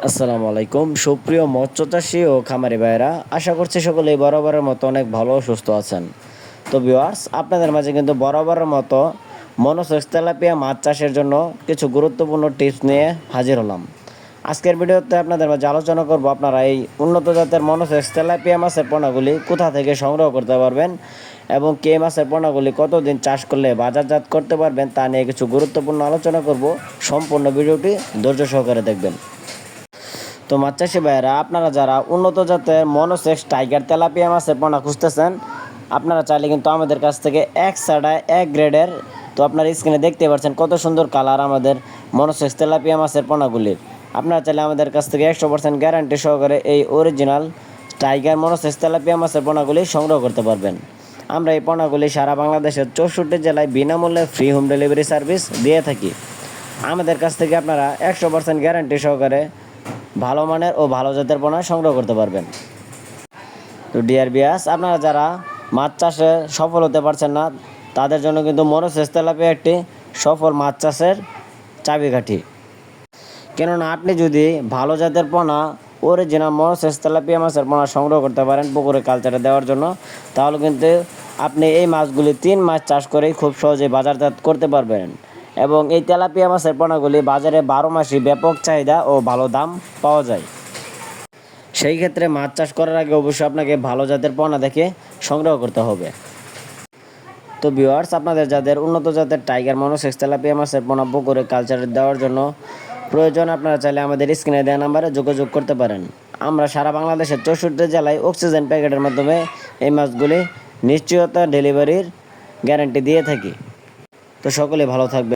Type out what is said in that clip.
আসসালামু আলাইকুম সুপ্রিয় মৎস্য চাষী ও খামারি ভাইয়েরা, আশা করছি সকলেই বরাবরের মতো অনেক ভালো ও সুস্থ আছেন। তো ভিউয়ার্স, আপনাদের মাঝে কিন্তু বরাবরের মতো মনোসেক্স তেলাপিয়া মাছ চাষের জন্য কিছু গুরুত্বপূর্ণ টিপস নিয়ে হাজির হলাম। আজকের ভিডিওতে আপনাদের মাঝে আলোচনা করব আপনারা এই উন্নত জাতের মনোসেক্স তেলাপিয়া মাছের পোনাগুলি কোথা থেকে সংগ্রহ করতে পারবেন এবং কে মাছের পোনাগুলি কতদিন চাষ করলে বাজারজাত করতে পারবেন তা নিয়ে কিছু গুরুত্বপূর্ণ আলোচনা করব। সম্পূর্ণ ভিডিওটি ধৈর্য সহকারে দেখবেন। তো মাছ চাষি ভাইয়েরা, আপনারা যারা উন্নত জাতের মনোসেক্স টাইগার তেলাপিয়া মাছের পোনা খুঁজতেছেন, আপনারা চাইলে কিন্তু আমাদের কাছ থেকে এক সাড়ায় এক গ্রেডের, তো আপনার স্ক্রিনে দেখতে পাচ্ছেন কত সুন্দর কালার আমাদের মনোসেক্স তেলাপিয়া মাছের পোনাগুলির। আপনারা চাইলে আমাদের কাছ থেকে 100% গ্যারান্টি সহকারে এই অরিজিনাল টাইগার মনোসেক্স তেলাপিয়া মাছের পোনাগুলি সংগ্রহ করতে পারবেন। আমরা এই পোনাগুলি সারা বাংলাদেশের 64 জেলায় বিনামূল্যে ফ্রি হোম ডেলিভারি সার্ভিস দিয়ে থাকি। আমাদের কাছ থেকে আপনারা 100% গ্যারান্টি সহকারে ভালো মানের ও ভালো জাতের পোনা সংগ্রহ করতে পারবেন। তো ডিয়ার ভিউয়ার্স, আপনারা যারা মাছ চাষে সফল হতে পারছেন না, তাদের জন্য কিন্তু মনোসেক্স তেলাপিয়া একটি সফল মাছ চাষের চাবিকাঠি। কেননা আপনি যদি ভালো জাতের পোনা অরিজিনাল মনোসেক্স তেলাপিয়া মাছের পোনা সংগ্রহ করতে পারেন পুকুরে কালচারে দেওয়ার জন্য, তাহলে কিন্তু আপনি এই মাছগুলি 3 মাস চাষ করেই খুব সহজে বাজারজাত করতে পারবেন। এবং এই তেলাপিয়া মাছের পোনাগুলি বাজারে 12 মাসই ব্যাপক চাহিদা ও ভালো দাম পাওয়া যায়। সেই ক্ষেত্রে মাছ চাষ করার আগে অবশ্যই আপনাকে ভালো জাতের পোনা দেখে সংগ্রহ করতে হবে। তো ভিউয়ার্স, আপনাদের যাদের উন্নত জাতের টাইগার মনোসেক্স তেলাপিয়া মাছের পোনা পুকুরে কালচারে দেওয়ার জন্য প্রয়োজন, আপনারা চাইলে আমাদের স্ক্রিনে দেওয়া নাম্বারে যোগাযোগ করতে পারেন। আমরা সারা বাংলাদেশের 64 জেলায় অক্সিজেন প্যাকেটের মাধ্যমে এই মাছগুলি নিশ্চয়তা ডেলিভারির গ্যারান্টি দিয়ে থাকি। তো সকলে ভালো থাকবে।